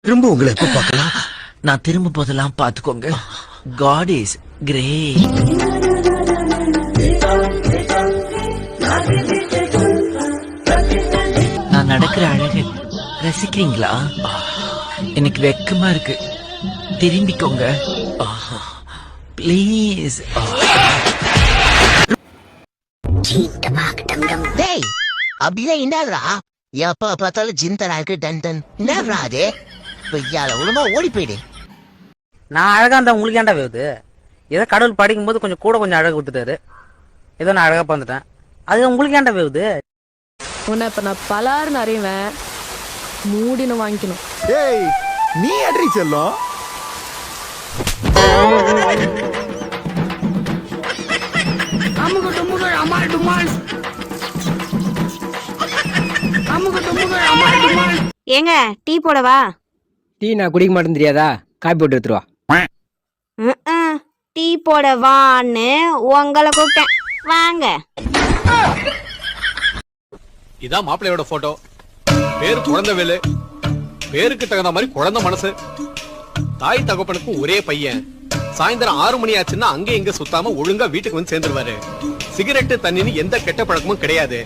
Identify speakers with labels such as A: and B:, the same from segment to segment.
A: திரும்ப உங்களை எப்ப பார்க்கலாம்?
B: நான் திரும்ப போதெல்லாம் பாத்துக்கோங்க. God is great. நான் நடக்கிற அழகு ரசிக்கிறீங்களா? எனக்கு வெக்கமா இருக்கு. திரும்பிக்கோங்க ப்ளீஸ்.
C: டேய் அப்படியே இன்னாடுறா, எப்ப பார்த்தாலும் ஜிந்தரா இருக்கு டன் டன். என்னடா அது? பொய்யால ஒழுங்கா ஓடி போயிடு.
D: நான் அழகா இருந்தா உங்களுக்கு ஏன்டா வேவுது? ஏதோ கடவுள் படிக்கும்போது கொஞ்சம் அழகு கொடுத்துட்டாரு, ஏதோ நான் அழகா வந்துட்டேன், அது உங்களுக்கு ஏன்டா வேவுது?
E: உன்னை இப்ப நான் பலாருன்னு அறிவேன், மூடினு வாங்கிக்கணும்.
A: ஏய் நீ அட்ரி செல்லும்.
F: ஏங்க டீ போடவா?
G: டீ நான் குடிக்க மாட்டேன்னு தெரியாதா? காப்பி போட்டு எடுத்துருவா.
F: டீ போடவான்னு உங்களை கூப்பிட்டேன், வாங்க.
H: இதான் மாப்பிள்ளையோட போட்டோ. பேரு குழந்தைவேலு. பேருக்கு தகுந்த மாதிரி குழந்தை மனசு. தாய் தகப்பனுக்கு ஒரே பையன். சாயந்தரம் 6 மணி ஆச்சுன்னா அங்க இங்க சுத்தாம ஒழுங்கா வீட்டுக்கு வந்து சேர்ந்துருவாரு. சிகரெட்டு தண்ணின்னு எந்த கெட்ட பழக்கமும் கிடையாது.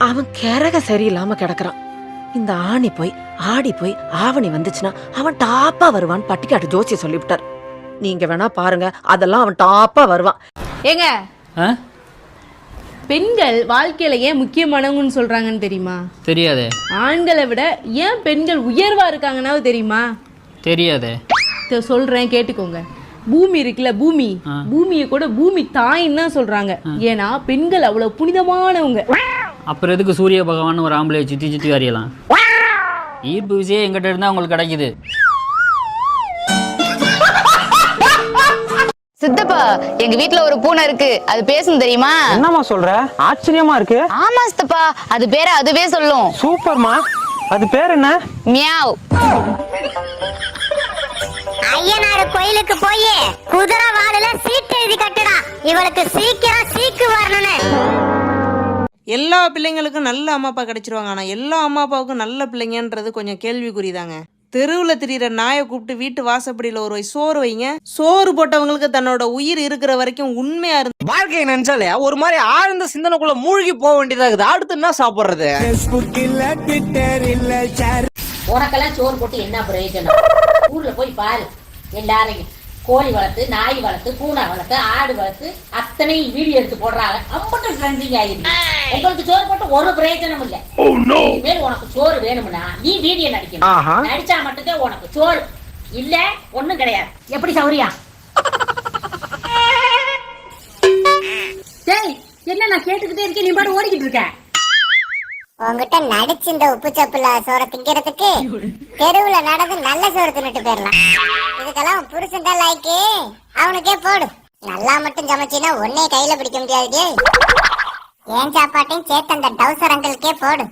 E: அவன் கிறக சரியில்லாம கிடக்குறான். இந்த ஆணி போய் ஆடி போய் ஆவணி வந்துச்சுன்னா அவன் டாப்பா வருவான் பட்டிக்காட்டு ஜோசிய சொல்லிவிட்டார். நீங்க வேணா பாருங்க, அதெல்லாம் அவன் டாப்பா வருவான்.
I: ஏங்க, பெண்கள் வாழ்க்கையில ஏன் முக்கியமானவங்கன்னு சொல்றாங்கன்னு தெரியுமா?
G: தெரியாதே.
I: ஆண்களை விட ஏன் பெண்கள் உயர்வா இருக்காங்கன்னா தெரியுமா?
G: தெரியாதே.
I: சொல்றேன் கேட்டுக்கோங்க. பூமி இருக்குல்ல, பூமியை கூட பூமி தாயின்னு தான் சொல்றாங்க. ஏன்னா பெண்கள் அவ்வளவு புனிதமானவங்க.
G: அப்புறம் எதுக்கு சூரிய பகவான் ஒரு ஆம்பளை சுத்தி சுத்தி வரையலாம்? ஈர்ப்பு விசையே எங்கிட்ட இருந்தா உங்களுக்கு கிடைக்குது.
J: சித்தப்பா, எங்க வீட்ல ஒரு பூனை இருக்கு, அது பேசும் தெரியுமா?
D: என்னமா சொல்ற? ஆச்சரியமா இருக்கு.
J: ஆமா சித்தப்பா, அது பேரை அதுவே சொல்லும்.
D: சூப்பர்மா. அது பேர் என்ன?
J: மியாவ்.
F: ஐயனாரு கோயிலுக்கு போய் குதிரை வாடல சீட்டு எழுதி கட்டுடா, இவளுக்கு சீக்கிரம் சீக்கு வரணும்னு.
K: எல்லா பிள்ளைங்களுக்கும் நல்ல அம்மா அப்பா கிடைச்சிருவாங்க, ஆனா எல்லா அம்மா அப்பாவுக்கும் நல்ல பிள்ளைங்கன்றது கொஞ்சம் கேள்விக்குறிதாங்க. தெருவில் திரியிற நாயை கூப்பிட்டு வீட்டு வாசப்படியில் ஒரு சோறு வைங்க. சோறு போட்டவங்களுக்கு தன்னோட உயிர் இருக்கிற வரைக்கும் உண்மையா இருந்து
D: வாழ்க்கையை நினைச்சாலே ஒரு மாதிரி ஆழ்ந்த சிந்தனைக்குள்ள மூழ்கி போக வேண்டியதாகுது. அடுத்து என்ன சாப்பிடுறது?
L: உனக்கெல்லாம் சோறு போட்டு என்ன பிரயோஜனம்? ஊர்ல போய் பாரு, எல்லாரையும் கோழி வளர்த்து, நாய் வளர்த்து, பூனை வளர்த்து, ஆடு வளர்த்து அத்தனை வீடியோ எடுத்து போடுறாங்க. அம்பட்டும் ட்ரெண்டிங் ஆயிருக்கு. உங்களுக்கு சோறு போட்டு ஒரு பிரயோஜனம் இல்ல. இனிமேல் உனக்கு சோறு வேணும்னா நீ வீடியோ நடிக்கணும். நடிச்சா மட்டும்தான் உனக்கு சோறு, இல்ல ஒண்ணும் கிடையாது. எப்படி சௌரியா? என்ன நான் கேட்டுக்கிட்டே இருக்கேன், நீ பாட்டு ஓடிக்கிட்டு இருக்க.
F: உங்ககிட்ட நடிச்சு இந்த உப்பு சப்புல சோற திங்கிறதுக்கு தெருவுல நடந்து நல்ல சோறு தின்னுட்டு போயிடலாம். இதுக்கெல்லாம் புருஷன் தான் லைக்கு, அவனுக்கே போடு. நல்லா மட்டும் சமைச்சினா உன்னைய கையில பிடிக்க முடியாது. ஏன் சாப்பாட்டையும் சேர்த்து அந்த டவுசர் அங்கிள்கே போடு.